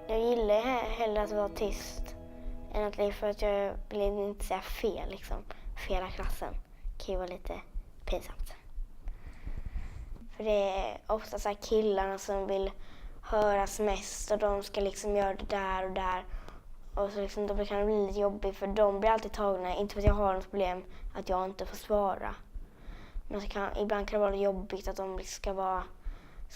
Jag gillar hellre att vara tyst än att le, för att jag vill inte säga fel liksom. Fel i klassen kan ju vara lite pinsamt. För det är ofta så här killarna som vill höras mest och de ska liksom göra det där och där. Och så liksom, då kan det bli lite jobbigt för de blir alltid tagna, inte för att jag har något problem att jag inte får svara. Men ibland kan det vara jobbigt att de ska vara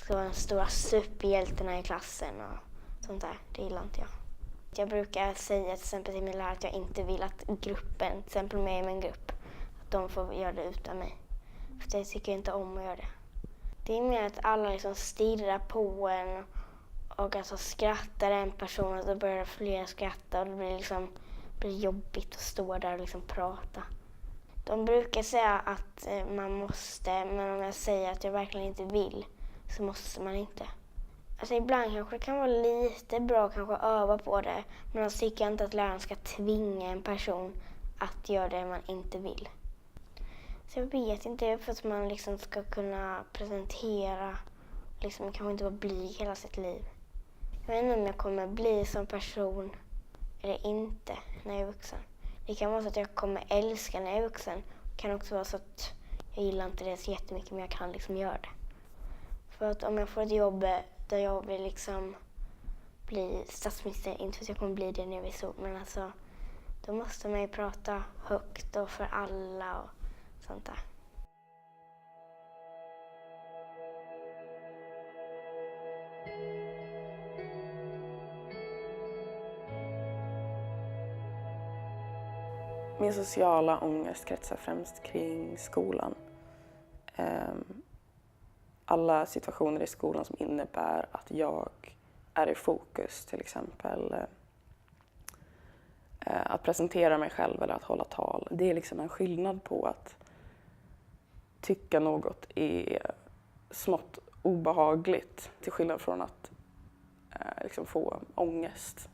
de stora superhjältarna i klassen och sånt där. Det gillar inte jag. Jag brukar säga till exempel till min lärare att jag inte vill att gruppen, till exempel med i min grupp, att de får göra det utan mig. För jag tycker inte om att göra det. Det är mer att alla liksom stirrar på en och alltså skrattar en person och då börjar fler skratta och det blir jobbigt att stå där och liksom prata. De brukar säga att man måste, men om jag säger att jag verkligen inte vill så måste man inte. Alltså ibland kanske det kan vara lite bra kanske öva på det, men jag tycker inte att läraren ska tvinga en person att göra det man inte vill. Så jag vet inte, för att man liksom ska kunna presentera, liksom kanske inte vara blyg hela sitt liv. Jag vet inte om jag kommer bli som person eller inte när jag är vuxen. Det kan vara så att jag kommer älska när jag är vuxen. Det kan också vara så att jag gillar inte det så jättemycket, men jag kan liksom göra det. För att om jag får ett jobb där jag vill liksom bli statsminister, inte för att jag kommer bli det när jag är så, men alltså då måste man ju prata högt och för alla och sånt där. Min sociala ångest kretsar främst kring skolan. Alla situationer i skolan som innebär att jag är i fokus, till exempel att presentera mig själv eller att hålla tal. Det är liksom en skillnad på att tycka något är smått obehagligt till skillnad från att liksom få ångest.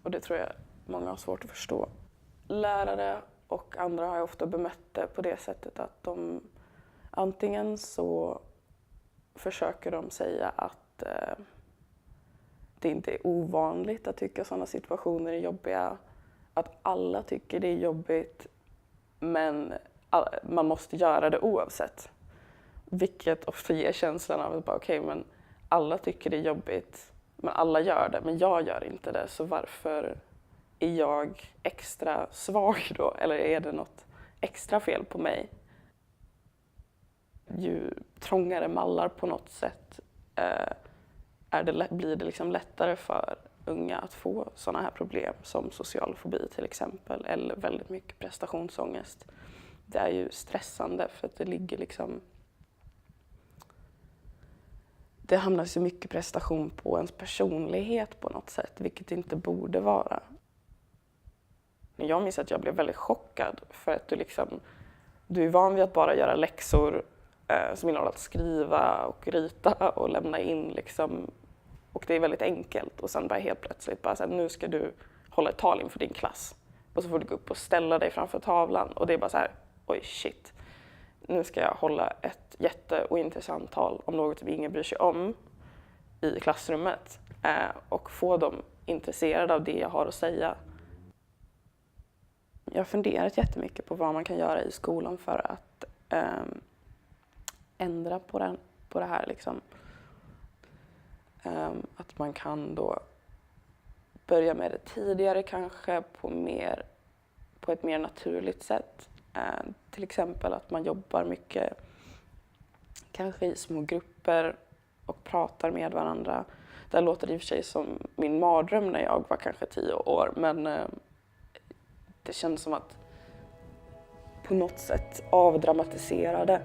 Och det tror jag många har svårt att förstå. Lärare och andra har ofta bemött det på det sättet att de antingen så försöker de säga att det inte är ovanligt att tycka sådana situationer är jobbiga. Att alla tycker det är jobbigt, men man måste göra det oavsett. Vilket ofta ger känslan av att bara, okej, men alla tycker det är jobbigt, men alla gör det, men jag gör inte det. Så varför är jag extra svag då? Eller är det något extra fel på mig? Ju trångare mallar på något sätt blir det liksom lättare för unga att få sådana här problem som social fobi till exempel, eller väldigt mycket prestationsångest. Det är ju stressande för att det ligger liksom... Det hamnar så mycket prestation på ens personlighet på något sätt, vilket inte borde vara. Jag minns att jag blev väldigt chockad för att du är van vid att bara göra läxor som innehåller att skriva och rita och lämna in liksom, och det är väldigt enkelt, och sen bara helt plötsligt bara så här, nu ska du hålla ett tal inför din klass och så får du gå upp och ställa dig framför tavlan och det är bara så här, oj shit, nu ska jag hålla ett jätteointressant tal om något som ingen bryr sig om i klassrummet och få dem intresserade av det jag har att säga. Jag har funderat jättemycket på vad man kan göra i skolan för att ändra på det här. Liksom. Att man kan då börja med det tidigare kanske på mer på ett mer naturligt sätt. Till exempel att man jobbar mycket, kanske i små grupper och pratar med varandra. Det låter i och för sig som min mardröm när jag var kanske 10 år, men det känns som att på något sätt avdramatisera det.